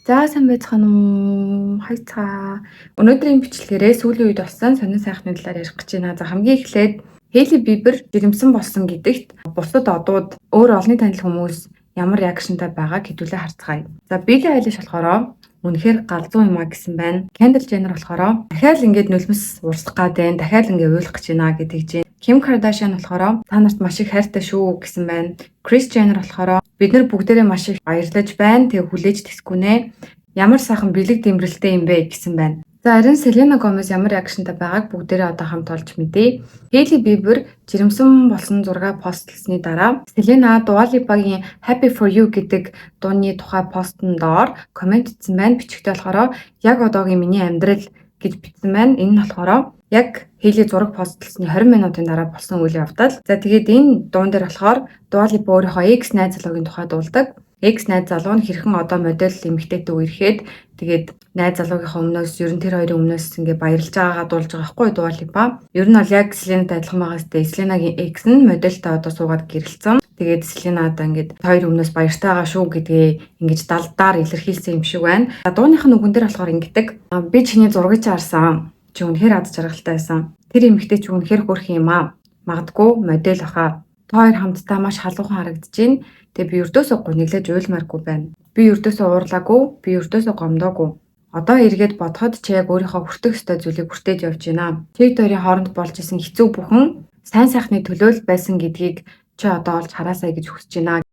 За сайн байцгаана уу? Хайцгаа. Өнөөдрийн бичлэгээрээ сүүлийн үед болсон сонин сайхны талаар ярих гэж байна. За хамгийн эхлээд Хейли Бибер жирэмсэн болсон гэдэгт бусад одууд өөр олонний танил хүмүүс ямар реакшнтай байгааг хэдүүлээ харцгаая. За Билли Айлиш болохоор үнэхээр галзуу юм а гэсэн байна. Кендall Jenner болохоор дахиад ингээд нулимс урсгах гад байна. Дахиад ингээд уйлах гэж байна гэдэг чинь. Ким Кардашиан болохоор та нарт маш их хайртай шүү гэсэн байна. Крис Jenner болохоор бид нар бүгдээрээ маш их баярлаж байна. Тэг хүлээж тэсгүнэ. Ямар сайхан бэлэг дэмрэлтэй юм бэ гэсэн байна. За харин Селена Гомес ямар реакшнтай байгааг бүгдээрээ одоо хамт олж мэдье. Хейли Бибер жирэмсэн болсон зураг постлсны дараа Селена Dua Lipa-гийн Happy for You гэдэг дууны тухай постн доор комент бичсэн байна. Бичгтээ болохоор яг одоогийн миний амьдрал гэж бичсэн байна. Энэ нь болохоор яг Хейли зураг постлсны 20 минутын дараа болсон үйл явдал. За тэгээд энэ дуун дээр болохоор Dua Lipa өөрийнхөө ex найз залуугийн тухай дуулдаг. Ex найз залуу нь хэрхэн одоо модель эмэгтэйтэй үерхэд тэгээд найз залуугийнхаа өмнөөс ер нь тэр хоёрын өмнөөс ингээ баярлж байгаагаа дуулж байгаа хгүй Dua Lipa. Ер нь бол яг Селенатай адилхан байгаа сте. Селенагийн ex нь модельтай одоо суугаад гэрэлцэн. Тэгээд Селена одоо ингээд хоёр өмнөөс баяртай байгаа шүү гэдгээ ингэж далдаар илэрхийлсэн юм шиг байна. За дууных нь үгэн дээр болохоор ингэдэг. Би чиний зургийг харсан. Чи үнэхээр аз жаргалтай байсан. Тэр эмэгтэй чи үнэхээр хөрх юм аа. Магадгүй модель баха. Та хоёр хамтдаа маш халуухан харагдаж байна. Тэгээ би өрдөөсөө гуниглаж уйлмааргүй байна. Би өрдөөсөө уурлаагүй, би өрдөөсөө гомдоогүй. Одоо эргээд бодоход чи яг өөрийнхөө хүртэх ёстой зүйлийг хүртээж явж байна. Чиг дөрийн хооронд болж исэн хэцүү бүхэн сайн сайхны төлөө л байсан гэдгийг чи одоо олж хараасай гэж хүсэж байна.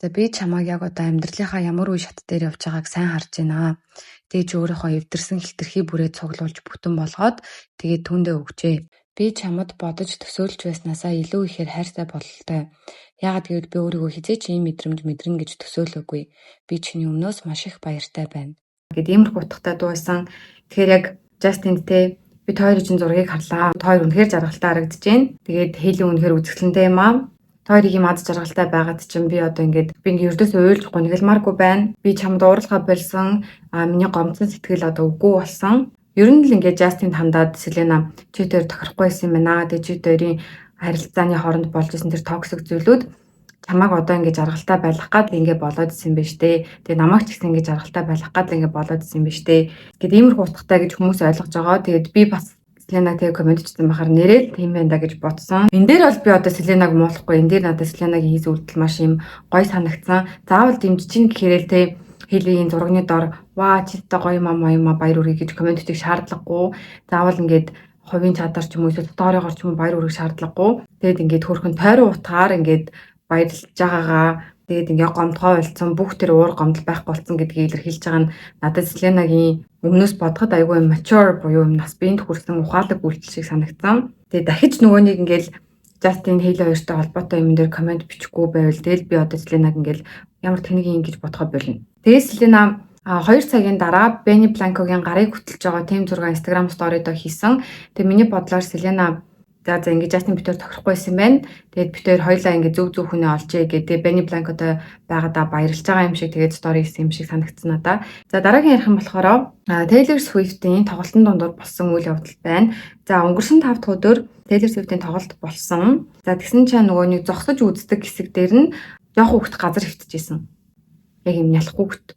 За би чамайг яг одоо амьдралынхаа ямар үе шат дээр явж байгааг сайн харж байна. Тэгээ чи өөрийнхөө эвдэрсэн хитрхи бүрээ цуглуулж бүтэн болгоод тэгээ түндэ өгчээ. Би чамд бодож төсөөлж байснаасаа илүү ихээр хайртай бололтой. Яагаад гэвэл би өөрийгөө хизээч ийм мэдрэмж мэдрэнэ гэж төсөөлөөгүй. Би чиний өмнөөс маш их баяртай байна. Гэт иймэрхүү утгатай дуу байсан. Тэгэхээр яг Justin-тэй би тойрын чинь зургийг харлаа. Тойр үнэхээр жаргалтай харагдаж байна. Тэгээд Хейли үнэхээр үзэсгэлэнтэй юм аа. Тойрыг юм аз жаргалтай байгаад чинь би одоо ингээд би ингээ ердөөсөө уйлж гунигалмааргүй байна. Би чамд уурлага болсон. Миний гомдсон сэтгэл одоо үгүй болсон. Ер нь л ингээд Justin хандаад Селена чи тэр тохирохгүй байсан юм байна. Тэгээ чи тэрийн харилцааны хооронд болж исэн тэр токсик зүйлүүд чамайг одоо ингээд жаргалтай байлгах гад ингээд болоод исэн байж тээ. Тэгээ намайг ч гэсэн ингээд жаргалтай байлгах гад ингээд болоод исэн байж тээ. Гэт иймэрхүү утгатай гэж хүмүүс ойлгож байгаа. Тэгээд би бас Селена тэгээ комент бичсэн бахаар нэрэл тийм байна да гэж бодсон. Энд дээр бол би одоо Селенаг муулахгүй. Энд дээр надад Селенагийн хийс үйлдэл маш юм гоё санагдсан. Заавал дэмжиж ин гэхээрэл тээ Хейлийн зурагны дор ваа читтэй гоё юм аа баяр үргээ гэж комент хийх шаардлагагүй. Заавал ингээд хувийн чадвар ч юм уу эсвэл стооригоор ч юм уу баяр үргэх шаардлагагүй. Тэгээд ингээд хөрхөн тойрон утгаар ингээд баярлж байгаагаа тэгээд ингээд гомдгоо болцсон бүх тэр уур гомдол байхгүй болсон гэдгийг илэрхийлж байгаа нь надад Селенагийн өмнөөс бодоход айгүй mature буюу юм нас биед хүрсэн ухаалаг үйлдэл шиг санагдсан. Тэгээд дахиж нөгөө нэг ингээд Justin Хейли хоёртой холбоотой юм дээр комент бичихгүй байвал тэгэл би одоо Селенаг ингээд ямар тэнэг юм гэж бодоход болно. Тэгээд Селена 2 цагийн дараа Benny Blanco-гийн гарыг хөтлж байгаа тийм зураг Instagram story-доо хийсэн. Тэгээ миний бодлоор Селена за ингэж Justin битээр тохирохгүй байсан байна. Тэгээд битээр хоёлаа ингэ зөв хүнээ олжээ гэдэг Benny Blanco-той байгаадаа баярлж байгаа юм шиг тэгээд story хийсэн юм шиг санагдсан надаа. За дараагийн ярих юм болохоор Taylor Swift-ийн тоглолтын дундуур болсон үйл явдал байна. За өнгөрсөн 5 дахь өдөр Taylor Swift-ийн тоглолт болсон. За тэгсэн чинь нөгөө нэг зогсож үздэг хэсэг дээр нь жоох хүүхэд газар хөвтөжсэн. Яг юм нялх хүүхэд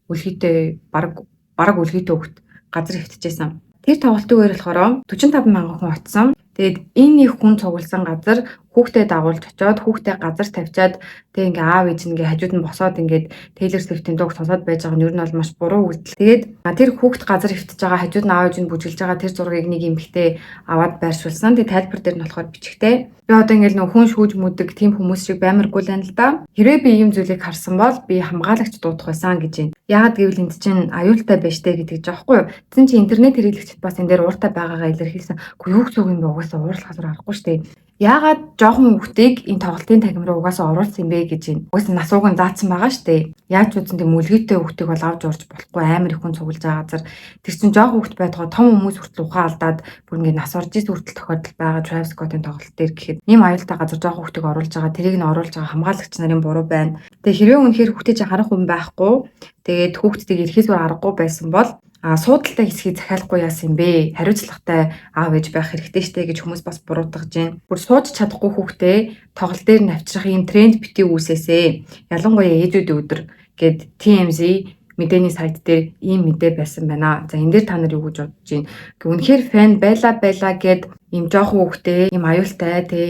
үлгийтэй баг үлгийтэй хүүхэд газар хөвтөжсэн. Тэр тоглолтын үеэр болохоор 45 мянган хүн очсон. Тэгээд энэ их хүн цугласан газар хүүхдэд дагуулж очиод хүүхдэд газар тавьчаад тэг ингээ аав ээж ингээ хажууд нь босоод ингээд Taylor Swift-ийн дууг сонсоод байж байгаа нь ер нь бол маш буруу үйлдэл. Тэгээд тэр хүүхд газар хөвтөж байгаа хажууд нь аав ээж нь бүжиглж байгаа тэр зургийг нэг эмэгтэй аваад байршуулсан. Тэгээд тайлбар дээр нь болохоор бичгтэй. Би одоо ингээл нөх хүн шүүж мүдэг тийм хүмүүс шиг баймаргүй л байна л да. Хэрвээ би ийм зүйлийг харсан бол би хамгаалагч дуудах байсан гэж байна. Яагаад гэвэл энд чинь аюултай байж тээ гэдэг жаахгүй юу? Тэгсэн чинь интернет хэрэглэгчид бас энэ дээр ууртай байгаагаа илэрхийлсэн. Үгүй юу ч юм бэ угаасаа уурлах газар аргагүй шүү дээ. Яагаад жоохон хүүхдийг энэ тоглолтын тагим руу угаасаа оруулсан юм бэ гэж байна. Угаасаа нас ууг нь заасан байгаа шүү дээ. Яаж ч үзэн тийм үлгийтэй хүүхдийг бол авч урж болохгүй амар их хүн цуглаж байгаа газар. Тэр чинь жоохон хүүхд байтугай том хүмүүс хүртэл ухаан алдаад бүр ингэ нас орж ирсэн хүртэл тохиолдол байгаа Travis Scott-ийн тоглолт дээр гэхэд ийм аюултай газар жоохон хүүхдийг оруулж байгаа тэрийг нь оруулж байгаа хамгаалагч нарын буруу байна. Тэгээ хэрвээ үнэхээр хүүхдээ чинь харах хүн байхгүй тэгээд хүүхдүүдийг эрхээс аргагүй байсан бол суудалтай хэсгийг захиалахгүй яасан юм бэ? Хариуцлагатай аав ээж байх хэрэгтэй штэ гэж хүмүүс бас буруутгаж байна. Бүр сууж чадахгүй хүүхдээ тоглол дээр нь авчрах юм тренд битгий үүсээсэ. Ялангуяа ээжүүдийн өдөр гэд TMZ мэдээний сайт дээр ийм мэдээ байсан байна. За энэ дээр та нар юу гэж бодож байна? Үнэхээр фэн байла гэд ийм жоохон хүүхдээ ийм аюултай тий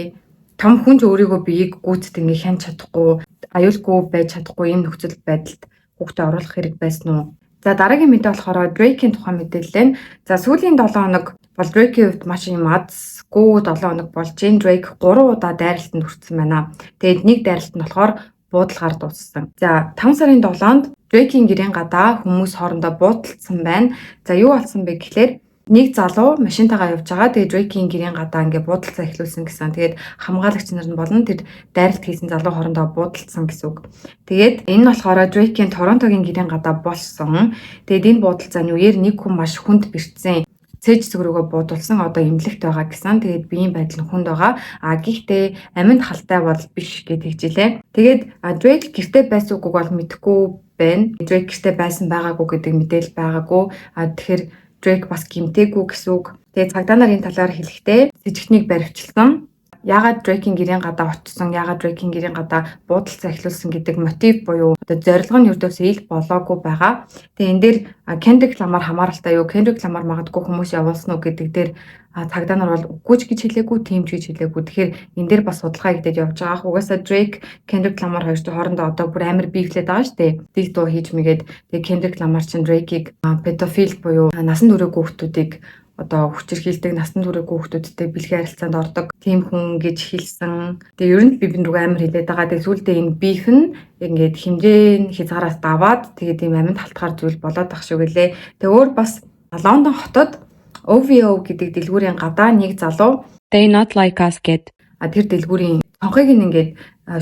том хүн ч өөрийгөө биеийг гүйцэд ингээ хянч чадахгүй, аюулгүй байж чадахгүй ийм нөхцөл байдалд хүүхдээ оруулах хэрэг байсан уу? За дараагийн мэдээ болохоор Drake-ийн тухай мэдээлэл нь. За сүүлийн 7 хоног бол Drake-ийн хувьд маш юм азгүй 7 хоног болж Drake 3 удаа дайралтанд хүрсэн байна. Тэгээд нэг дайралт нь болохоор буудалгаар дууссан. За 5 сарын 7-нд Drake-ийн гэрийн гадаа хүмүүс хоорондоо буудалцсан байна. За юу болсон бэ гэхээр нэг залуу машинтайгаа явж байгаа. Тэгээд Drake-ийн гэрийн гадаа ингээ буудалцаа эхлүүлсэн гэсэн. Тэгээд хамгаалагч нар нь болон тэр дайралт хийсэн залуу хоорондоо буудалцсан гэсэн үг. Тэгээд энэ нь болохоор Drake-ийн Торонтогийн гэрийн гадаа болсон. Тэгээд энэ буудалцааны үеэр нэг хүн маш хүнд бэртсэн. Цээж зүг рүүгээ буудулсан одоо эмнэлэгт байгаа гэсэн. Тэгээд биеийн байдал нь хүнд байгаа. Гэхдээ аминд халтай бол биш гэж хэлжээ. Тэгээд Drake гэртээ байсан үгүйг бол мэдэхгүй байна. Drake гэртээ байсан байгаагүй гэдэг мэдээлэл байгаагүй. Тэгэхээр Drake бас гимтээгүй гэсэн үг. Тэгээд цагдаа нарын талаар хэлэхдээ сэжигтнийг баривчилсан. Яагаад Drake-ийн гэрийн гадаа очсон, яагаад Drake-ийн гэрийн гадаа буудалцаа эхлүүлсэн гэдэг мотив буюу одоо зорилго нь ердөөсөө ил болоогүй байгаа. Тэгээ энэ дээр Kendrick Lamar хамааралтай юу, Kendrick Lamar магадгүй хүмүүс явуулсан уу гэдэг дээр цагдаа нар бол үгүй ч гэж хэлээгүй, тийм ч гэж хэлээгүй. Тэгэхээр энэ дээр бас судалгаа хийгдэж явж байгаа. Угаасаа Drake, Kendrick Lamar хоёрын хоорондоо одоо бүр амар биефлээд байгаа шүү дээ. Дэг дуу хийж мэгээд тэгээ Kendrick Lamar чинь Drake-ийг педофил буюу насан туршийн хүүхдүүдийг одоо хүчирхийлдэг, насан туршийн хүүхдүүдтэй бэлгийн харилцаанд ордог тийм хүн гэж хэлсэн. Тэгээ ер нь би бинд рүү амар хилээд байгаа. Тэгээ сүүлдээ энэ биф нь ингээд хэмжээ хязгаараас даваад тэгээд ийм аминд халтгаар зүйл болоод ах шиг гэлээ. Тэгээ өөр бас Лондон хотод OVO гэдэг дэлгүүрийн гадаа нэг залуу They Not Like Us гэд тэр дэлгүүрийн цонхыг ингээд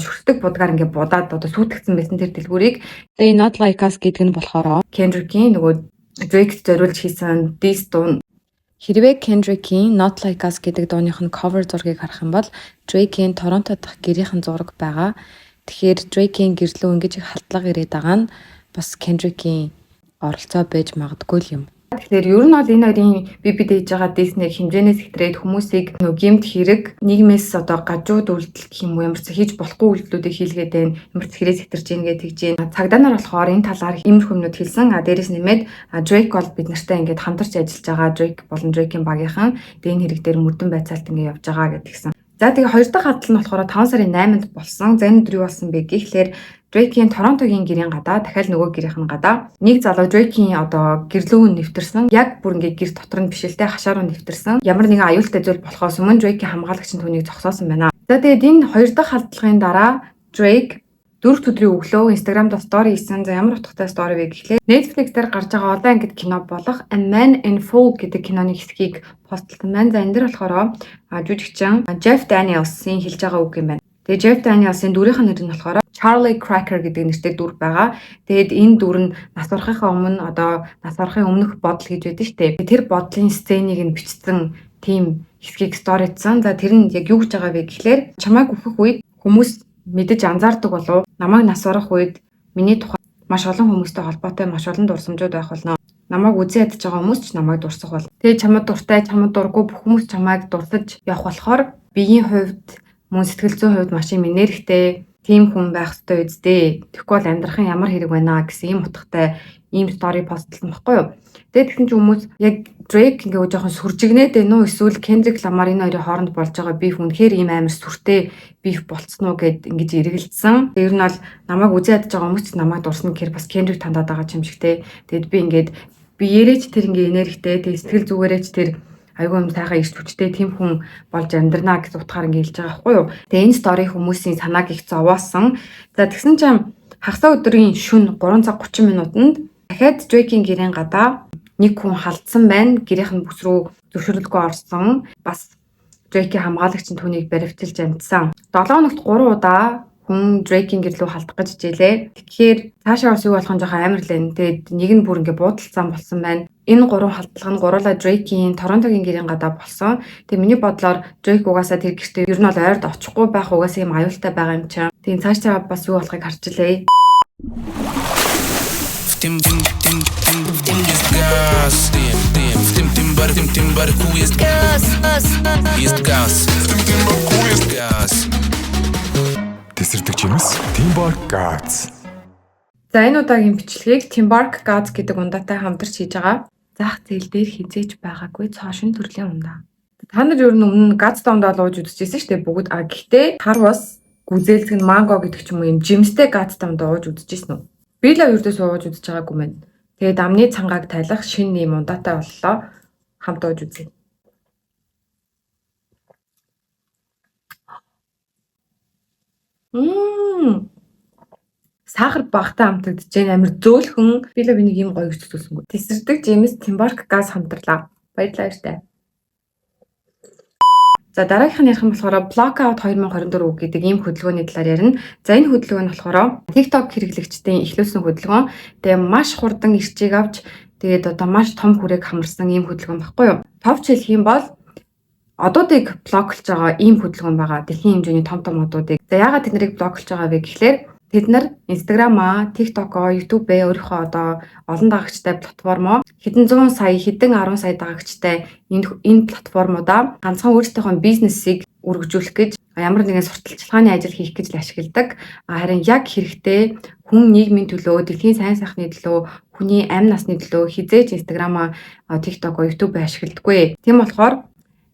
шүртдэг будгаар ингээд будаад одоо сүйтгэсэн байсан тэр дэлгүүрийг They Not Like Us гэдэг нь болохоор Kendrick-ийн нөгөө Drake зориулж хийсэн diss дуу. Хэрвээ Kendrick-ийн Not Like Us гэдэг дууных нь cover зургийг харах юм бол Drake-ийн Торонто дахь гэрийнхэн зураг байгаа. Тэгэхээр Drake-ийн гэрлөө ингэж их халдлага ирээд байгаа нь бас Kendrick-ийн оролцоо байж магадгүй юм. Тэгэхээр ер нь бол энэ хоёрын бибид хийж байгаа Disney хэмжээнээс хэтрээд хүмүүсийг нөгөө гэмт хэрэг нийгмээс одоо гажууд үйлдэл гэх юм уу ямар ч хийж болохгүй үйлдэлүүдийг хийлгээд байна. Ямар ч хэрэгээс хэтэрж ийн гэж тэгж байна. Цагдаа нар болохоор энэ талаар иймэрхүү юмнууд хэлсэн. Дээрээс нэмээд Drake бол бид нартай ингээд хамтарч ажиллаж байгаа. Drake болон Drake-ийн багийнхан энэ хэрэг дээр мөрдөн байцаалт ингээд явж байгаа гэдгийгсэн. За тэгээ хоёр дахь хадлал нь болохоор 5 сарын 8-нд болсон. За энэ өдөр юу болсон бэ гэхлээр Drake-ийн Торонтогийн гэрийн гадаа дахиад нөгөө гэрийнхэн гадаа нэг залуу Drake-ийн одоо гэрлүүн нэвтэрсэн. Яг бүр ингээ гэр дотор нь биш л те хашаа руу нэвтэрсэн. Ямар нэгэн аюултай зүйл болохоос өмнө Drake-ийн хамгаалагч нь түүнийг зогсоосон байна. За тэгээд энэ хоёр дахь халдлагын дараа Drake 4 өдрийн өглөө Instagram-д стори хийсэн. За ямар утгатай стори вэ гэхлээр Netflix дээр гарч байгаа олон ангид кино болох A Man in Full гэдэг киноны хэсгийг постлсон байна. За энэ дэр болохоор жүжигчин Jeff Daniels-ийн хэлж байгаа үг юм байна. Тэгээ Jeff Daniels-ийн дүрийнх нь нэр нь болохоор Charlie Cracker гэдэг нэртэй дүр байгаа. Тэгээд энэ дүр нь нас барахынхаа өмнө одоо нас барахын өмнөх бодол гэж байдаг шүү дээ. Тэр бодлын сценийг нь бичсэн тийм хэсгийг сторицсан. За тэр нь яг юу гэж байгаа вэ гэхлээр чамайг өөхөх үед хүмүүс мэдэж анзаардаг болов. Намайг нас барах үед миний тухай маш олон хүмүүстэй холбоотой маш олон дурсамжууд байх болно. Намайг үзэн ядж байгаа хүмүүс ч намайг дурсах бол. Тэгээ чамд дуртай, чамд дургүй бүх хүмүүс чамайг дурсаж явах болохоор биеийн хувьд мөн сэтгэл зүйн хувьд маш юм энергитэй тийм хүн байх ёстой үстэй. Тэгэхгүй бол амьдрахын ямар хэрэг байна гэсэн ийм утгатай ийм стори постлсон байхгүй юу. Тэгээд тэгсэн чинь хүмүүс яг Drake ингээ жоохон сүржигнээд байна уу эсвэл Kendrick Lamar энэ хоёрын хооронд болж байгаа биф үнэхээр ийм амар сүртэй биф болцсон уу гэд ингэж эргэлдсэн. Тэр нь бол намайг үзээд байгаа хүмүүс ч намайг дурсна гэхээр бас Kendrick тандаад байгаа юм шигтэй. Тэгэд би ярээч тэр ингээ энергитэй тэг сэтгэл зүгээрээч тэр айгүй юм сайхан ирч хүчтэй тийм хүн болж амьдрнаа гэж утгаар ингээ хэлж байгаа байхгүй юу. Тэгээ энэ стори хүмүүсийн санааг их зовоосон. За тэгсэн чинь хагас өдрийн шөнө 3 цаг 30 минутанд дахиад Drake-ийн гэрийн гадаа нэг хүн халдсан байна. Гэрийнх нь бүс рүү зөвшөөрлөгөө орсон. Бас Drake-ийн хамгаалагч нь түүнийг баривчилж амжсан. 7 хоногт 3 удаа хүн Drake-ийн гэрлүү халтах гэж хичээлээ. Тэгэхээр цаашаа бас юу болох нь жоохон амар лээ. Тэгээд нэг нь бүр ингээ буудалцсан болсон байна. Энэ 3 халдлага нь гуруула Drake-ийн Торонтогийн гэрийн гадаа болсон. Тэгээд миний бодлоор Drake угаасаа тэр гэртээ ер нь бол ойрд очихгүй байх угаасаа юм аюултай байгаа юм чинь. Тэгээд цаашаа бас юу болохыг харчлаа. Тесэрдэг чимээс Teamwork Guards. За энэ удаагийн бичлэгийг Timbark Gaz гэдэг ундаатай хамтарч хийж байгаа. Зах зээл дээр хизээж байгаагүй цоошин төрлийн ундаа. Та нар ер нь өмнө Gaz ундаа лууж үзчихсэн шүү дээ бүгд. Гэхдээ хар бас гүзээлзэг нь манго гэдэг ч юм уу юм жимстэй Gaz ундаа ууж үзчихсэн үү? Би л ердөөс ууж үзэж байгаагүй мэн. Тэгээд амны цангааг тайлах шинэ юм ундаатай боллоо. Хамт ууж үзье. Сахар багтаа хамтагдж байна. Амар зөөлхөн. Би л нэг юм гоё өсөлсөнгүй. Тесэрдэг James Timbark Gaz хамтарлаа. Баярлалаа баяртай. За дараагийнх нь ярих юм болохоор Blockout 2024 үг гэдэг ийм хөдөлгөөний талаар ярина. За энэ хөдөлгөөн нь болохоор TikTok хэрэглэгчдийн эхлүүлсэн хөдөлгөөн. Тэгээ маш хурдан ирчийг авч тэгээд одоо маш том хүрээг хамарсан ийм хөдөлгөөн баггүй юу? Товч хэлэх юм бол одуудыг блоклж байгаа ийм хөдөлгөөн байгаа. Дэлхийн хэмжээний том одуудыг. За яагаад тэд нарыг блоклж байгаа вэ гэхлээр тэд нар Instagram-аа, TikTok-оо, YouTube-ээ өөрийнхөө одоо олон дагагчтай платформоо хэдэн 100 сая, хэдэн 10 сая дагагчтай энэ платформудаа ганцхан өөрсдийнхөө бизнесийг үргэлжлүүлэх гэж ямар нэгэн сурталчилгааны ажил хийх гэж ашигладаг. Харин яг хэрэгтэй хүн нийгмийн төлөө, дэлхийн сайн сайхны төлөө, хүний амь насны төлөө хизээж Instagram-аа, TikTok-оо, YouTube-ээ ашигладаггүй. Тийм болохоор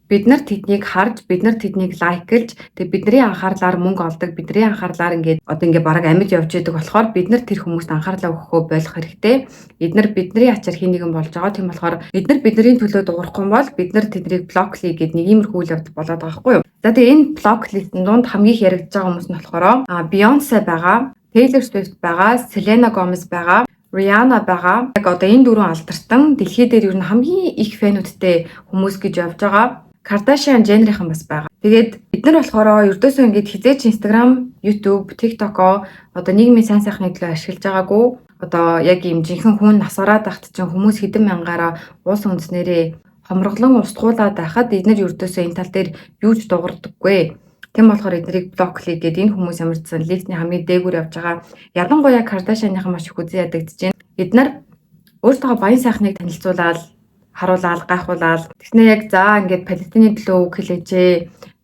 бид нар тэднийг харж, бид нар тэднийг лайклж, тэгээ бидний анхаарлаар мөнгө олдог, бидний анхаарлаар ингээд бараг амьд явж идэг болохоор бид нар тэр хүмүүст анхаарлаа өгөхөө болох хэрэгтэй. Эдгээр бидний ачаар хий нэгэн болж байгаа. Тийм болохоор бид нар бидний төлөө дуурахгүй бол бид нар тэднийг блоклий гэдэг нэг иймэрхүү үйл явдал болоод байгаа байхгүй юу? За тэгээ энэ блоклистын дунд хамгийн их яригдж байгаа хүмүүс нь болохоор Beyoncé байгаа, Taylor Swift байгаа, Selena Gomez байгаа, Rihanna байгаа. Яг одоо энэ дөрвөн алдартай дэлхий дээр ер нь хамгийн их фэнүүдтэй хүмүүс гэж явж байгаа. Kardashian Jenner-ийнхан бас байгаа. Тэгээд бид нар болохоор ердөөсөө ингэж хизээч Instagram, YouTube, TikTok-оо одоо нийгмийн сайн сайхны төлөө ашиглаж байгаагүй. Одоо яг ийм жинхэнэ хүн насаараа тахт чинь хүмүүс хэдэн мянгаараа уус үндэснэрээ хомроглон устгуулаад байхад эдгээр ердөөсөө энэ тал дээр юу ч дуурдаггүй. Тийм болохоор эднийг блоклий гэдэг энэ хүмүүс ямарчсан листний хамгийн дээгүүр явж байгаа. Ялангуяа Kardashian-ийнхан маш их үзэн ядагдж байна. Эдгээр өөртөө баян сайхныг танилцуулаад харуулаад гайхуулаад тэгснээр яг за ингээд Палестины төлөө үг хэлээчээ.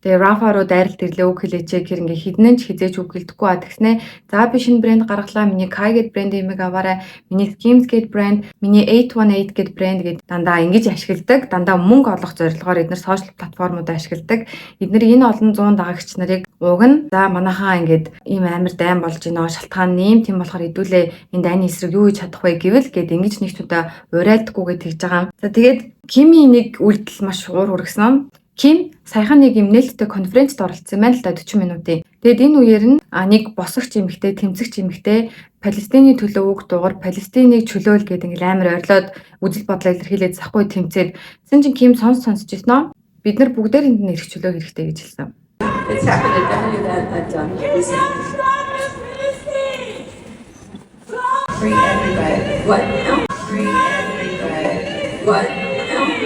Тэгээ Рафа руу дайралт ирлээ үг хэлээчээ гэхээр ингээд хіднэн ч хизээж үг хэлдэггүй а тэгснээ за би шинэ брэнд гаргалаа. Миний Kai гэд брэнд имийг аваарай. Миний Skims гэд брэнд, миний 818 гэд брэнд гэд дандаа ингэж ашигладаг. Дандаа мөнгө олох зорилгоор эдгээр сошиал платформудаа ашигладаг. Эдгээр энэ олон 100 дагагч нарыг уг нь за манайхаа ингээд ийм амар дайм болж байна. Шалтгаан нэм тийм болохоор хэдүүлээ энэ дайны эсрэг юу хийж чадах вэ гэвэл гээд ингэж нэг чудаа урайлдаггүйгээд тэгж байгаа. За тэгээд Кимийн нэг үйлдэл маш уур хүргэсэн. Ким саяхан нэг юм нээлттэй конференцд оролцсон байна л да 40 минутын. Тэгэд энэ үеэр нь нэг босогч эмэгтэй, тэмцэгч эмэгтэй Палестины төлөө үг дуугар, Палестиныг чөлөөл гэдэг ингээл амар ойрлоод үжил бодлоо илэрхийлээд захгүй тэмцээд. Тэгсэн чинь Ким сонсож ирсэн. Бид нар бүгдээр энд нэрх чөлөө хэрэгтэй гэж хэлсэн. It's happened that John. Free everybody. What? Free everybody. What?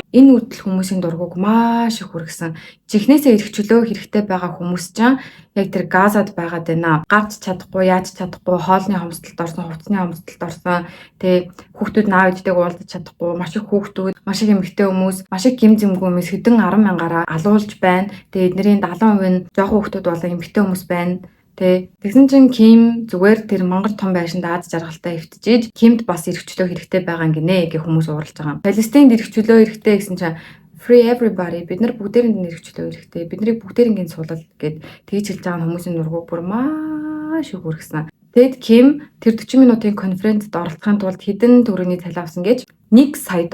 Энэ үйлдэл хүмүүсийн дургуг маш их хүргэсэн. Жихнээсээ ирэх чөлөө хэрэгтэй байгаа хүмүүс ч яг тэр Газад байгаад байна. Гарч чадахгүй, яаж чадахгүй, хоолны хомсдолд орсон, хувцсны хомсдолд орсон. Тэгээ хүүхдүүд наав ээжтэйг уулзах чадахгүй, маш их хүүхдүүд, маш их эмэгтэй хүмүүс, маш их гим зэмгүй хүмүүс хэдэн 10 мянгаараа алуулж байна. Тэгээ эднэрийн 70% нь жоохон хүүхдүүд болон эмэгтэй хүмүүс байна. Тэгсэн чинь Ким зүгээр тэр Монгол том байшинд Аз жаргалтай эвтжиж Кимд бас эрхчлөө хэрэгтэй байгаа гинэ гэх хүмүүс уурлаж байгаа. Палестинд эрхчлөө хэрэгтэй гэсэн чинь free everybody бид нар бүгдээрэнд эрхчлөө хэрэгтэй. Биднийг бүгдээрийн суулал гэд тэгж хэлж байгаа хүмүүсийн нургууг бүр маш их хүргэсэн. Тэгэд Ким тэр 40 минутын конференцд оролцохын тулд хэдэн төгрөгийн цалин авсан гэж $1 сая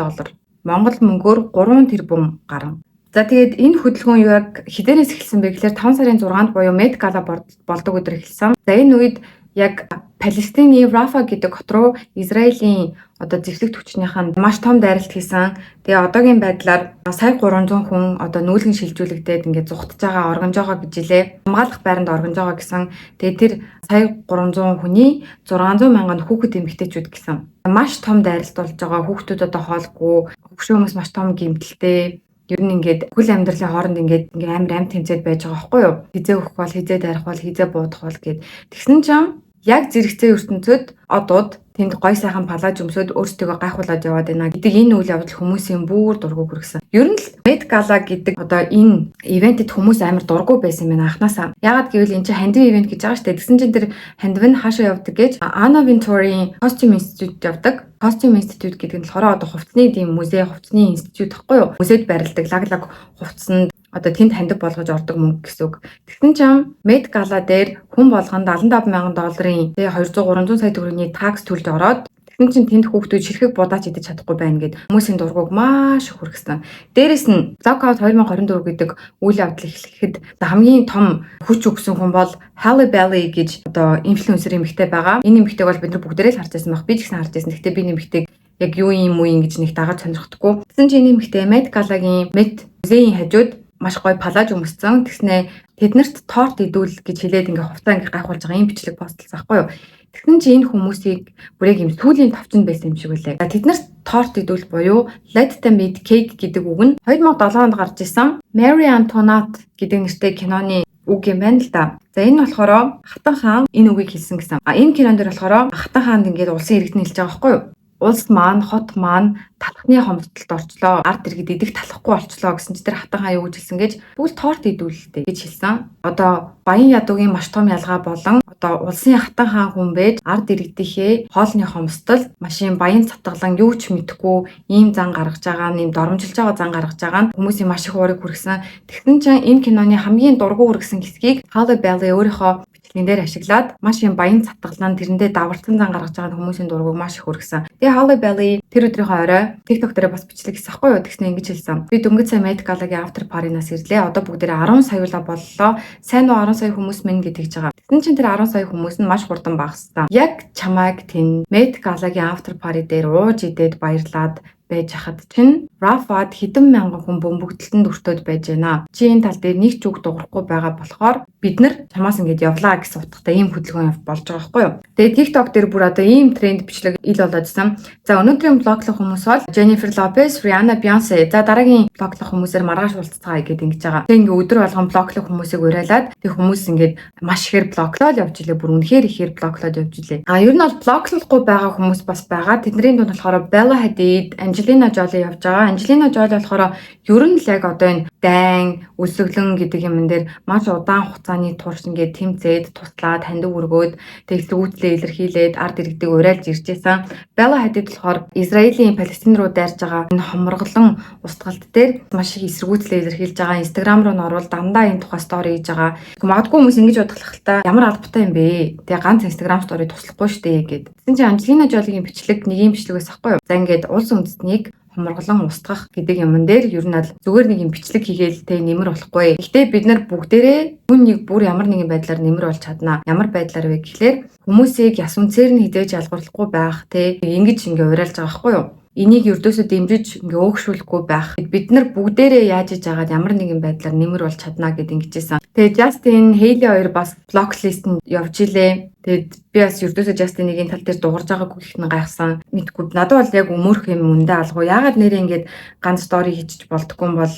Монгол мөнгөөр 3 тэрбум гарan. За тэгээд энэ хөдөлгөөн юу яг хідэнээс эхэлсэн бэ гэхээр 5 сарын 6-нд буюу Met Gala болдог өдөр эхэлсэн. За энэ үед яг Палестины Рафа гэдэг хот руу Израилийн одоо зэвсэг түвшнийхэн маш том дайралт хийсэн. Тэгээ одоогийн байдлаар сая 300 хүн одоо нүүлгэн шилжүүлэгдээд ингээд зүхтж байгаа оргонжоогоо гэж илээ. Хамгаалах байранд оргонжоогоо гэсэн. Тэгээ тэр сая 300 хүний 600 мянган хүүхэд эмэгтэйчүүд гэсэн. Маш том дайралт болж байгаа. Хүүхдүүд одоо хоолгүй, хөвгшөө хүмүүс маш том гэмтэлтэй. Ер нь ингээд хүл амьдралын хооронд ингээд амар амт тэмцээд байж байгаа байхгүй юу? Хизээ өгөх бол хизээ дайрах бол хизээ буудах бол гэд. Тэгсэн чинь яг зэрэгцээ ертөнцид одууд тэнд гой сайхан палаж өмсөд өөрсдөө гайхуулаад яваад байна гэдэг энэ үйл явдал хүмүүсийн бүр дургу хүргэсэн. Ер нь л Met Gala гэдэг одоо энэ ивентэд хүмүүс амар дургу байсан юм байна анханасаа. Ягаад гэвэл энэ чинь хандив ивент гэж байгаа шүү дээ. Тэгсэн чинь тэр хандив нь хаашаа явдаг гэж Anna Wintour-ийн Costume Institute явдаг. Costume Institute гэдэг нь болохоор одоо хувцсны тийм музей, хувцсны институт гэхгүй юу? Музейд байрладаг лаг хувцсанд одоо тэнд хандив болгож ордог мөнгө гэсэн үг. Тэгсэн чинь Met Gala дээр хүн болгонд $75,000 тэгээ 200-300 сая төгрөгийн такс төлж ороод тэгсэн чинь тэнд хүүхдүүд ширхэг будаач идэж чадахгүй байна гэд хүмүүсийн дургуг маш их хүргэсэн. Дээрээс нь Blackout 2024 гэдэг үйл явдал эхлэхэд хамгийн том хүч өгсөн хүн бол Halle Bailey гэж одоо инфлюенсер эмэгтэй байгаа. Энэ эмэгтэйг бол бид нар бүгдээрээ л харж байсан баг. Би ч гэсэн харж байсан. Гэхдээ би энэ эмэгтэйг яг юу юм гэж нэг дагаж сонирхдаггүй. Тэгсэн чинь энэ эмэгтэй Met Gala-гийн Met музейн хажууд маш гоё палаж өмссөн. Тэгснэ тэднэрт торт идүүл гэж хэлээд ингээ хувцаа ингээ гайхуулж байгаа юм бичлэг постлсан байхгүй юу. Тэгсэн чинь энэ хүмүүсийг бүр яг юм сүүлийн товчонд байсан юм шиг үлээ. Тэднэрт торт идүүл буюу Let them eat cake гэдэг үг нь 2007 онд гарч исэн Marie Antoinette гэдэг нэртэй киноны үг юм байна л да. За энэ болохоор Хатан хаан энэ үгийг хэлсэн гэсэн. Энэ кинон дээр болохоор Хатан хаанд ингээд улсын иргэдний хэлж байгаа байхгүй юу. Улс маань, хот маань талхны хомсдолд орчлоо. Ард иргэд идэх талахгүй болчлоо гэсэн чинь тэр Хатан хаан юу гэж хэлсэн гэж бүгд торт идүүлэлтэй гэж хэлсэн. Одоо Баян ядуугийн маш том ялгаа болон одоо улсын Хатан хаан хүн байж ард иргэдийнхээ хоолны хомсдол машин баян цатгалан юу ч мэдэхгүй ийм зан гаргаж байгаа, ийм доромжилж байгаа зан гаргаж байгаа нь хүмүүсийн маш их уурыг хүргэсэн. Тэгсэн чинь энэ киноны хамгийн дургу хүргэсэн хэсгийг Halle Bailey өөрийнхөө бичлэгэн дээр ашиглаад маш юм баян цатгалан тэрэндээ даварцсан зан гаргаж байгаа хүмүүсийн дургуг маш их хүргэсэн. Тэгээ Halle Bailey тэр өдрийнхөө орой TikTok дээр бас бичлэг хийсэн хгүй юу? Тэгснэ ингэж хэлсэн. Би дөнгөж сая Met Gala-гийн after party-наас ирлээ. Одоо бүгдээрээ 10 саяула боллоо. Сайн уу 10 сая хүмүүс мэн гэж байгаа. Тэгсэн чинь тэр 10 сая хүмүүс нь маш хурдан багассан. Яг чамайг тэн Met Gala-гийн after party дээр ууж идээд баярлаад байж хахад чинь Рафад хэдэн мянган хүн бөмбөгдөлтөнд өртөөд байж байна. Чи энэ тал дээр нэг ч үг дуурахгүй байгаа болохоор бид нар чамаас ингэж явлаа гэсэн утгатай ийм хөдөлгөөн болж байгаа байхгүй юу. Тэгээ TikTok дээр бүр одоо ийм тренд бичлэг ил болоодсан. За өнөөдрийн блоглох хүмүүс бол Jennifer Lopez, Rihanna, Beyoncé. За дараагийн блоглох хүмүүсээр маргааш уулзцагаа гэж ингэж байгаа. Тэгээ ингээ өдөр болгон блоглох хүмүүсийг уриалаад тэг хүмүүс ингэж маш ихээр блоглоод явж илээ. Бүр үнэхээр ихээр блоглоод явж илээ. Ер нь бол блоглохгүй байгаа хүмүүс бас байгаа. Тэдний дунд болохоор Bella Hadid, Angelina Jolie явж байгаа. Angelina Jolie болохоор ер нь л яг одоо энэ дайн, өсөглөн гэдэг юмн дээр маш удаан хугацааны турш ингээд тэмцээд туслаад хандив өргөөд тэглүүтлээ илэрхийлээд ард иргэдэг уриалж ирж байсан. Bella Hadid болохоор Израилийн Палестин руу дайрж байгаа энэ хомроглон устгалт дээр маш их эсэргүүцлээ илэрхийлж байгаа. Instagram руу н оруул дандаа энэ тухай стори хийж байгаа. Магадгүй хүмүүс ингэж бодлох л та ямар албатай юм бэ? Тэгээ ганц Instagram стори туслахгүй штэ гэд. Тэгсэн чинь Angelina Jolie-гийн бичлэг нэг юм бичлэг байсан хгүй юу? За ингээд улс үндэстнийг хомроглон устгах гэдэг юмн дээр ер нь аль зүгээр нэг юм бичлэг хийгээл тэ нэмэр болохгүй. Гэхдээ бид нар бүгдээрээ хүн нэг бүр ямар нэгэн байдлаар нэмэр болж чаднаа. Ямар байдлаар вэ гэхлээр хүмүүсийг яс үнцээр нь хідээж ялгарлахгүй байх тэ ингэж ингээ уриалж байгаа байхгүй юу? Энийг ердөөсөө дэмжиж ингээ өөгшүүлэхгүй байх. Бид нар бүгдээрээ яаж иж агаад ямар нэгэн байдлаар нэмэр болж чаднаа гэд ингэжсэн. Тэгээ Justin, Hailey хоёр бас блоклистэнд явж илээ. Тэгээд би бас ердөөсөө Justin-ийн тал дээр дуурж байгаагүй ихнэ гайхсан. Мэдгүй. Надад бол яг өмөрх юм үндэ алгуу. Яагаад нэрээ ингээд ганц стори хийчих болдгоо юм бол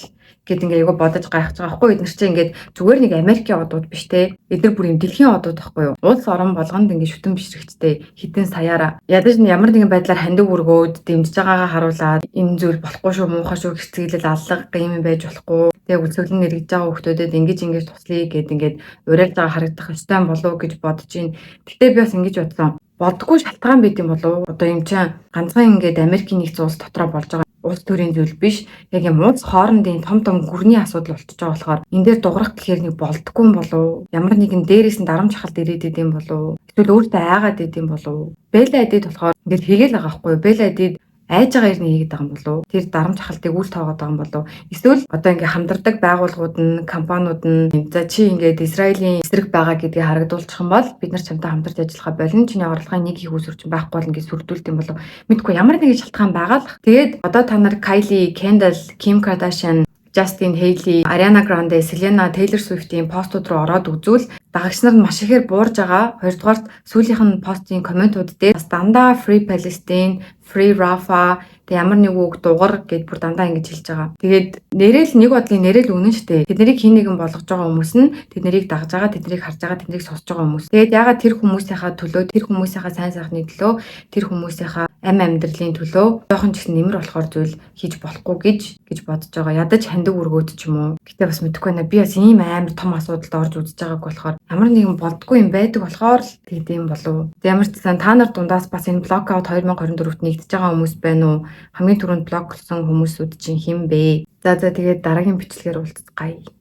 гэд ингээ айгу бодож гайхаж байгаа байхгүй. Эдгээр чинь ингээд зүгээр нэг Америкийн одууд биш те. Эдгээр бүр юм дэлхийн одууд байхгүй юу? Улс орон болгонд ингээ шүтэн бишрэгчтэй хитэн саяараа ядаж нь ямар нэгэн байдлаар хандив өргөөд дэмжиж байгаагаа харуулад энэ зүйл болохгүй шүү, муухай шүү гэцгэлэл аллах юм байж болохгүй. Тэгээ үлсэглэн нэргэж байгаа хүмүүстэд ингэж туслая гэд ингээд уриалж байгаа харагдах ёстой болов гэж бодож байна. Гэтэ би бас ингэж бодсон. Болдгоо шалтгаан байт юм болов. Одоо юм чинь ганцхан ингээд Америкийн нэгдсэн улс дотроо болж байгаа улс төрийн зүйл биш. Яг юм улс хоорондын том гүрний асуудал болчихж байгаа болохоор энэ дээр дуурах гэхээр нэг болдгоо юм болов. Ямар нэгэн дээрээс нь дарамт шахалт ирээд идэм болов. Эсвэл өөртөө айгаад идэм болов. Bella Hadid болохоор ингээд хийгээл байгаа байхгүй. Bella Hadid айж байгаа юм хийгээд байгаа юм болов. Тэр дарамт шахалтыг үл тоогоод байгаа юм болов. Эсвэл одоо ингээ хамдардаг байгууллагууд нь, компаниуд нь за чи ингээд Израилийн эсрэг байгаа гэдгийг харагдуулчих юм бол бид нар чамтай хамтарч ажиллахаа болон чиний орлогын нэг их үүсвэрч байхгүй бол ингээд сүрдүүлт юм болов. Мэдгүй ямар нэгэн шалтгаан байгаа л. Тэгээд одоо та нар Kylie, Kendall, Kim Kardashian, Justin, Hailey, Ariana Grande, Selena, Taylor Swift-ийн постууд руу ороод үзвэл дагагч нар маш ихээр буурж байгаа. Хоёрдугаар сүүлийнх нь постын комментууд дээр бас дандаа Free Palestine, Free Rafah Тэг ямар нэг үг дугар гэд бүр дандаа ингэж хэлж байгаа. Тэгээд нэрэл нэг бодлын нэрэл үнэн штэ. Тэднийг хин нэгэн болгож байгаа хүмүүс нь тэднийг дагж байгаа, тэднийг харж байгаа, тэднийг сонсож байгаа хүмүүс. Тэгээд ягаад тэр хүмүүсийнхаа төлөө, тэр хүмүүсийнхаа сайн сайхны төлөө, тэр хүмүүсийнхаа амь амьдралын төлөө жоохон ч гэсэн нэмэр болохоор зүйл хийж болохгүй гэж бодож байгаа. Ядаж хандаг өргөөд ч юм уу. Гэтэ бас мэдэхгүй байна. Би бас ийм амар том асуудалд орж үзэж байгааг болохоор ямар нэгэн болдгүй юм байдаг болохоор л тэгээд юм болов. Ямар ч сан та нар дундаас бас энэ блокаут 2024-т нэгдэж байгаа хүмүүс байна уу? Хамгийн түрүүнд блоклсон хүмүүсүүд чинь хэн бэ? За тэгээд дараагийн бичлэгээр уулзцгаая.